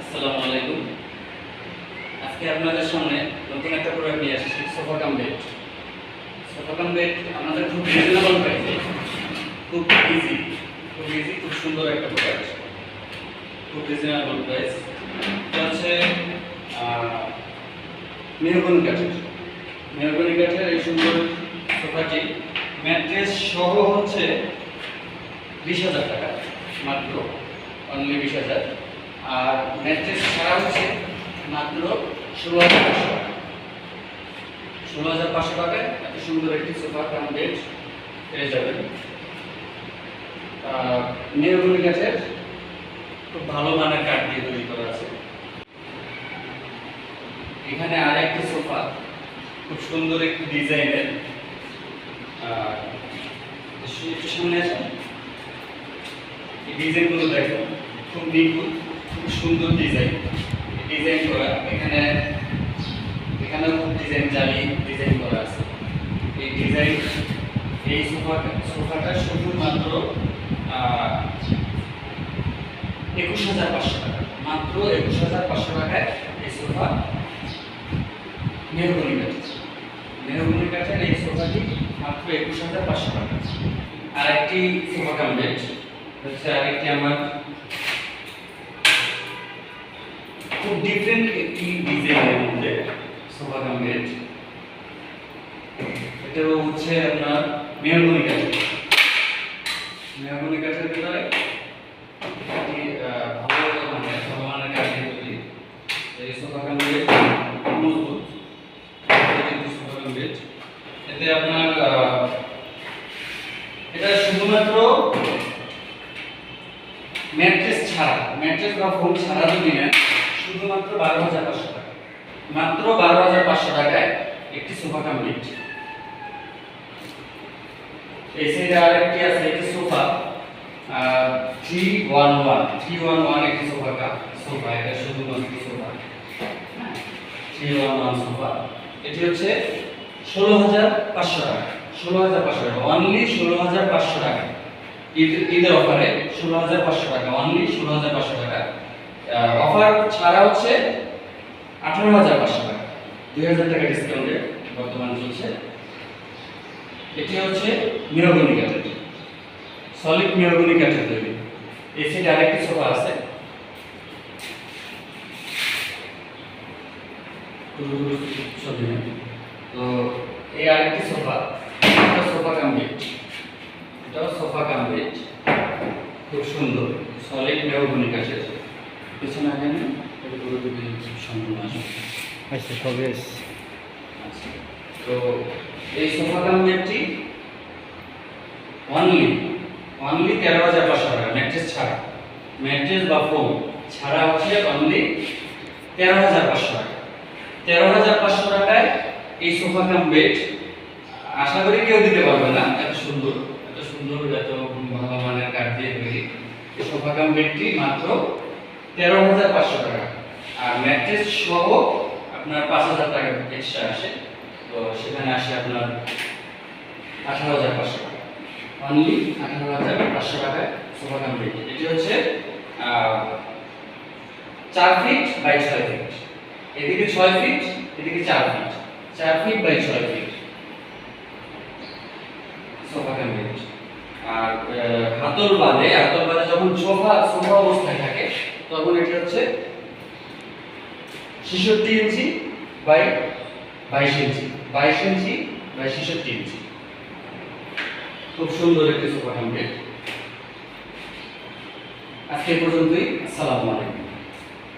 আসসালামু আলাইকুম। আজকে আপনাদের সামনে নতুন একটা প্রোডাক্ট নিয়ে আসছি, sofa cum bed. Sofa cum bed আমাদের খুব রিজনেবল প্রাইসে, খুব ইজি, খুব সুন্দর একটা প্রোডাক্ট, খুব রিজনেবল প্রাইস। এটা হচ্ছে মেহগনি কাঠের এই সুন্দর সোফাটি ম্যাট্রেস সহ হচ্ছে 20,000 টাকা মাত্র, অনলি 20,000। আর ম্যাট্রেস ছাড়া হচ্ছে মাত্র 16,500 টাকা। 16,500 টাকায় এত সুন্দর একটি সোফা কাম বেড পেয়ে যাবেন। মেহগনি কাঠের খুব ভালো মানের কাঠ দিয়ে তৈরি করা আছে। এখানে আর একটি সোফা, খুব সুন্দর একটি ডিজাইনের। একটু সামনে আসেন, এই ডিজাইনগুলো দেখো, খুব নিখুঁত, খুব সুন্দর ডিজাইন করা। এখানেও খুব জালি ডিজাইন করা আছে। এই সোফাটা শুধুমাত্র 21,500 টাকা, মাত্র 21,500 টাকায় এই সোফা মেহগনি কাঠের এই সোফাটি মাত্র 21,500 টাকা। আর একটি সোফা কাম বেড হচ্ছে আরেকটি আমার খুব ডিফারেন্ট একটি ডিজাইনের মধ্যে সোফা কাম বেড। এটাও হচ্ছে আপনার মেহগনি কাঠের ভিতরে ভালো মানের কাঠ দিয়ে তৈরি এই সোফা কাম বেড, মজবুত সোফা কাম বেড। এতে আপনার এটা শুধুমাত্র ম্যাট্রেস বা ফোম ছাড়া যদি নেন, শুধুমাত্র 12,500 টাকা, মাত্র 12,500 টাকায় একটি সোফা কাম বেড। এই সাইডে আরেকটি আছে, একটি সোফা 311 একটি সোফা, এটা শুধুমাত্র সোফা 311 সোফা। এটি হচ্ছে 16,500 টাকা, 16,500 টাকা, অনলি 16,500 টাকা। ঈদের অফারে 16,500 টাকা, অনলি 16,500 টাকা। অফার ছাড়া হচ্ছে 18,500 টাকা, 2,000 টাকা ডিসকাউন্টে বর্তমান চলছে। এটি হচ্ছে মেহগনি কাঠের, সলিড মেহগনি কাঠের তৈরি। এই সাইডে আরেকটি সোফা আছে, তো এই আরেকটি সোফা, এটা সোফা কাম বেড, খুব সুন্দর সলিড মেহগনি কাঠের। পিছনে আগে না এটা পুরো সম্পূর্ণ আসে। আচ্ছা, সবে আচ্ছা, তো এই সোফা কাম বেডটি অনলি 13,500 টাকা, ম্যাট্রেস বা ফোম ছাড়া হচ্ছে অনলি 13,500 টাকা। 13,500 টাকায় এই সোফা কাম বেড আশা করি কেউ দিতে পারবে না। এত সুন্দর এত ভালো মানের কাঠ দিয়ে তৈরি এই সোফা কাম বেডটি মাত্র 13,500 টাকা। আর ম্যাট্রেস সহ আপনার 5,000 টাকা এক্সট্রা আসে, তো সেখানে আসে আপনার 18,500 টাকা, অনলি 18,500 টাকায় সোফা কাম বেড। এটি হচ্ছে 4 ফিট বাই 6 ফিট, এদিকে 6 ফিট, এদিকে 4 feet, 4 feet by 6 feet sofa cum bed. আর হাতল বাদে যখন সোফা অবস্থায় থাকে তখন এটি হচ্ছে 66 inch by 22 inch, 22 inch by 66 ইঞ্চি। খুব সুন্দর একটি সোফা কাম বেড। আজকে পর্যন্তই। আসসালামু আলাইকুম।